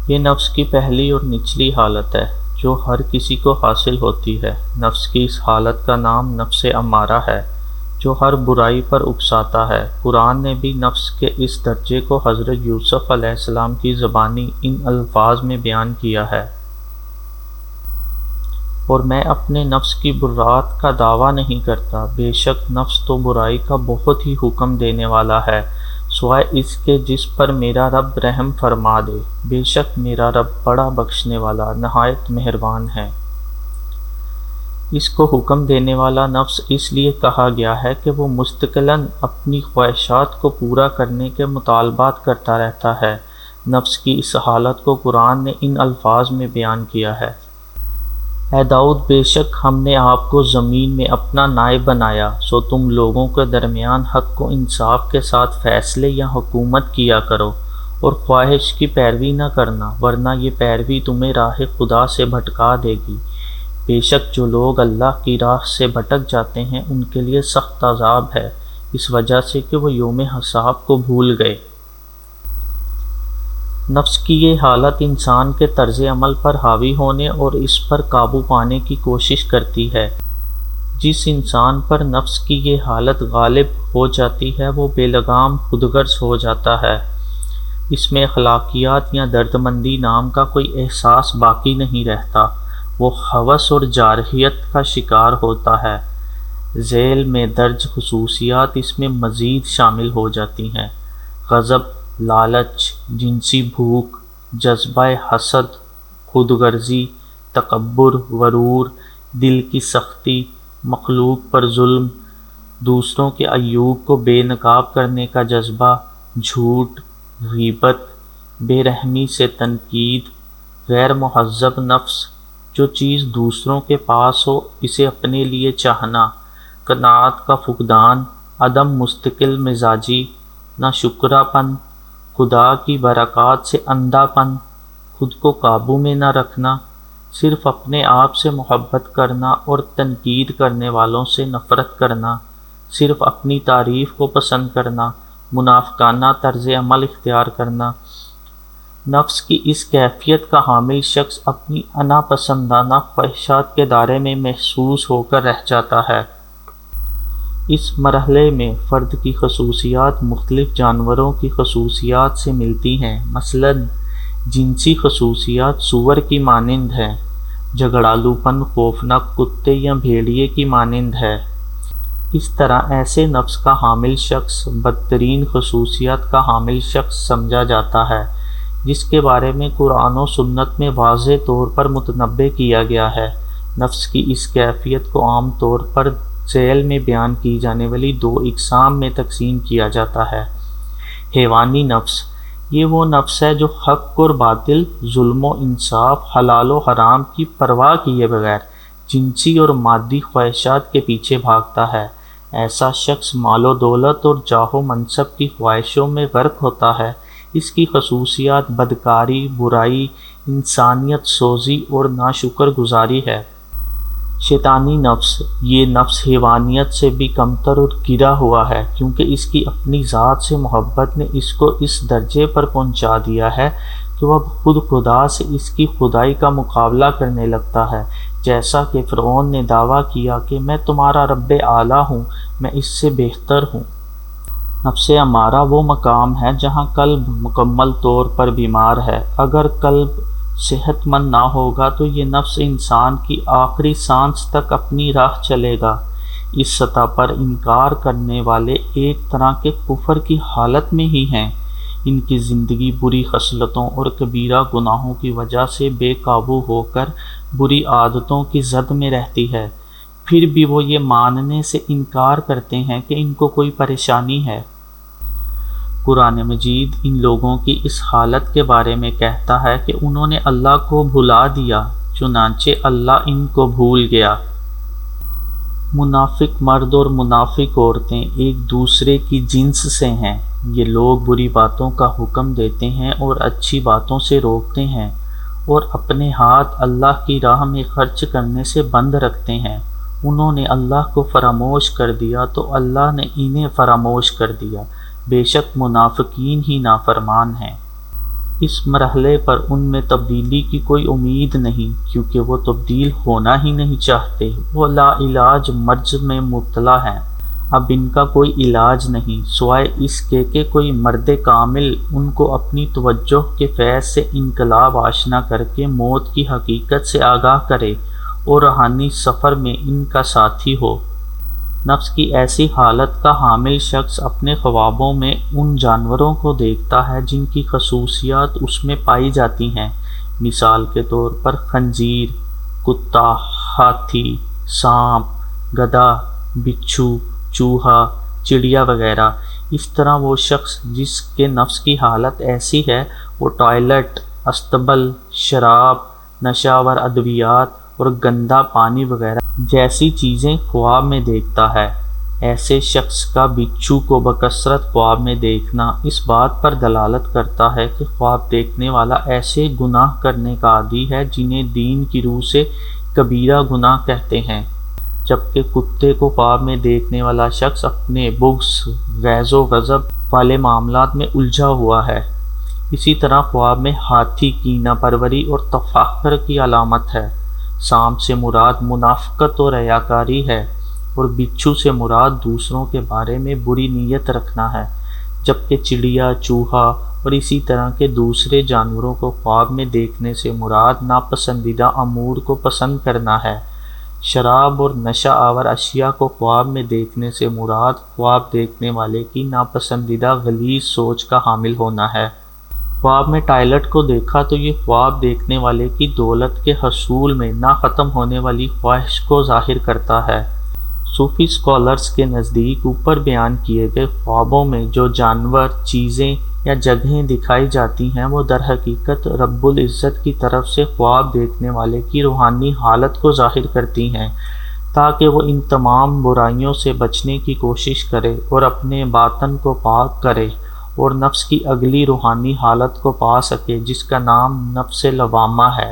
یہ نفس کی پہلی اور نچلی حالت ہے جو ہر کسی کو حاصل ہوتی ہے۔ نفس کی اس حالت کا نام نفس امارہ ہے جو ہر برائی پر اکساتا ہے۔ قرآن نے بھی نفس کے اس درجے کو حضرت یوسف علیہ السلام کی زبانی ان الفاظ میں بیان کیا ہے: اور میں اپنے نفس کی برات کا دعویٰ نہیں کرتا، بے شک نفس تو برائی کا بہت ہی حکم دینے والا ہے، سوائے اس کے جس پر میرا رب رحم فرما دے، بے شک میرا رب بڑا بخشنے والا نہایت مہربان ہے۔ اس کو حکم دینے والا نفس اس لیے کہا گیا ہے کہ وہ مستقلاً اپنی خواہشات کو پورا کرنے کے مطالبات کرتا رہتا ہے۔ نفس کی اس حالت کو قرآن نے ان الفاظ میں بیان کیا ہے: اے داؤد، بے شک ہم نے آپ کو زمین میں اپنا نائب بنایا، سو تم لوگوں کے درمیان حق و انصاف کے ساتھ فیصلے یا حکومت کیا کرو، اور خواہش کی پیروی نہ کرنا، ورنہ یہ پیروی تمہیں راہ خدا سے بھٹکا دے گی۔ بے شک جو لوگ اللہ کی راہ سے بھٹک جاتے ہیں ان کے لیے سخت عذاب ہے، اس وجہ سے کہ وہ یوم حساب کو بھول گئے۔ نفس کی یہ حالت انسان کے طرز عمل پر حاوی ہونے اور اس پر قابو پانے کی کوشش کرتی ہے۔ جس انسان پر نفس کی یہ حالت غالب ہو جاتی ہے وہ بے لگام خود غرض ہو جاتا ہے۔ اس میں اخلاقیات یا دردمندی نام کا کوئی احساس باقی نہیں رہتا، وہ ہوس اور جارحیت کا شکار ہوتا ہے۔ ذیل میں درج خصوصیات اس میں مزید شامل ہو جاتی ہیں: غضب، لالچ، جنسی بھوک، جذبہ حسد، خود غرضی، تکبر، غرور، دل کی سختی، مخلوق پر ظلم، دوسروں کے عیوب کو بے نقاب کرنے کا جذبہ، جھوٹ، غیبت، بے رحمی سے تنقید، غیر مہذب نفس، جو چیز دوسروں کے پاس ہو اسے اپنے لیے چاہنا، قناعت کا فقدان، عدم مستقل مزاجی، ناشکرا پن، خدا کی برکات سے اندھا پن، خود کو قابو میں نہ رکھنا، صرف اپنے آپ سے محبت کرنا اور تنقید کرنے والوں سے نفرت کرنا، صرف اپنی تعریف کو پسند کرنا، منافقانہ طرز عمل اختیار کرنا۔ نفس کی اس کیفیت کا حامل شخص اپنی انا پسندانہ خواہشات کے دائرے میں محبوس ہو کر رہ جاتا ہے۔ اس مرحلے میں فرد کی خصوصیات مختلف جانوروں کی خصوصیات سے ملتی ہیں، مثلاً جنسی خصوصیات سور کی مانند ہیں، جھگڑالو پن خوفناک کتے یا بھیڑیے کی مانند ہے۔ اس طرح ایسے نفس کا حامل شخص بدترین خصوصیات کا حامل شخص سمجھا جاتا ہے، جس کے بارے میں قرآن و سنت میں واضح طور پر متنبہ کیا گیا ہے۔ نفس کی اس کیفیت کو عام طور پر ذیل میں بیان کی جانے والی دو اقسام میں تقسیم کیا جاتا ہے: حیوانی نفس، یہ وہ نفس ہے جو حق اور باطل، ظلم و انصاف، حلال و حرام کی پرواہ کیے بغیر جنسی اور مادی خواہشات کے پیچھے بھاگتا ہے۔ ایسا شخص مال و دولت اور جاہ و منصب کی خواہشوں میں غرق ہوتا ہے۔ اس کی خصوصیات بدکاری، برائی، انسانیت سوزی اور ناشکر گزاری ہے۔ شیطانی نفس، یہ نفس حیوانیت سے بھی کمتر اور گرا ہوا ہے، کیونکہ اس کی اپنی ذات سے محبت نے اس کو اس درجے پر پہنچا دیا ہے کہ وہ اب خود خدا سے اس کی خدائی کا مقابلہ کرنے لگتا ہے، جیسا کہ فرعون نے دعویٰ کیا کہ میں تمہارا رب اعلیٰ ہوں، میں اس سے بہتر ہوں۔ نفس امارہ وہ مقام ہے جہاں قلب مکمل طور پر بیمار ہے۔ اگر قلب صحت مند نہ ہوگا تو یہ نفس انسان کی آخری سانس تک اپنی راہ چلے گا۔ اس سطح پر انکار کرنے والے ایک طرح کے کفر کی حالت میں ہی ہیں۔ ان کی زندگی بری خصلتوں اور کبیرہ گناہوں کی وجہ سے بے قابو ہو کر بری عادتوں کی زد میں رہتی ہے، پھر بھی وہ یہ ماننے سے انکار کرتے ہیں کہ ان کو کوئی پریشانی ہے۔ قرآن مجید ان لوگوں کی اس حالت کے بارے میں کہتا ہے کہ انہوں نے اللہ کو بھلا دیا، چنانچہ اللہ ان کو بھول گیا۔ منافق مرد اور منافق عورتیں ایک دوسرے کی جنس سے ہیں۔ یہ لوگ بری باتوں کا حکم دیتے ہیں اور اچھی باتوں سے روکتے ہیں، اور اپنے ہاتھ اللہ کی راہ میں خرچ کرنے سے بند رکھتے ہیں۔ انہوں نے اللہ کو فراموش کر دیا تو اللہ نے انہیں فراموش کر دیا، بے شک منافقین ہی نافرمان ہیں۔ اس مرحلے پر ان میں تبدیلی کی کوئی امید نہیں، کیونکہ وہ تبدیل ہونا ہی نہیں چاہتے۔ وہ لا علاج مرض میں مبتلا ہیں۔ اب ان کا کوئی علاج نہیں سوائے اس کے کہ کوئی مرد کامل ان کو اپنی توجہ کے فیض سے انقلاب آشنا کر کے موت کی حقیقت سے آگاہ کرے اور روحانی سفر میں ان کا ساتھی ہو۔ نفس کی ایسی حالت کا حامل شخص اپنے خوابوں میں ان جانوروں کو دیکھتا ہے جن کی خصوصیات اس میں پائی جاتی ہیں، مثال کے طور پر خنزیر، کتا، ہاتھی، سانپ، گدھا، بچھو، چوہا، چڑیا وغیرہ۔ اس طرح وہ شخص جس کے نفس کی حالت ایسی ہے وہ ٹوائلٹ، استبل، شراب، نشہ آور ادویات اور گندا پانی وغیرہ جیسی چیزیں خواب میں دیکھتا ہے۔ ایسے شخص کا بچھو کو بکثرت خواب میں دیکھنا اس بات پر دلالت کرتا ہے کہ خواب دیکھنے والا ایسے گناہ کرنے کا عادی ہے جنہیں دین کی روح سے کبیرہ گناہ کہتے ہیں، جبکہ کتے کو خواب میں دیکھنے والا شخص اپنے بغض، غیظ و غضب والے معاملات میں الجھا ہوا ہے۔ اسی طرح خواب میں ہاتھی کینہ پروری اور تفاخر کی علامت ہے، سانپ سے مراد منافقت و ریاکاری ہے اور بچھو سے مراد دوسروں کے بارے میں بری نیت رکھنا ہے، جبکہ چڑیا، چوہا اور اسی طرح کے دوسرے جانوروں کو خواب میں دیکھنے سے مراد ناپسندیدہ امور کو پسند کرنا ہے۔ شراب اور نشہ آور اشیاء کو خواب میں دیکھنے سے مراد خواب دیکھنے والے کی ناپسندیدہ غلیظ سوچ کا حامل ہونا ہے۔ خواب میں ٹائلٹ کو دیکھا تو یہ خواب دیکھنے والے کی دولت کے حصول میں نہ ختم ہونے والی خواہش کو ظاہر کرتا ہے۔ صوفی اسکالرز کے نزدیک اوپر بیان کیے گئے خوابوں میں جو جانور، چیزیں یا جگہیں دکھائی جاتی ہیں وہ در حقیقت رب العزت کی طرف سے خواب دیکھنے والے کی روحانی حالت کو ظاہر کرتی ہیں، تاکہ وہ ان تمام برائیوں سے بچنے کی کوشش کرے اور اپنے باطن کو پاک کرے اور نفس کی اگلی روحانی حالت کو پا سکے جس کا نام نفس لوامہ ہے۔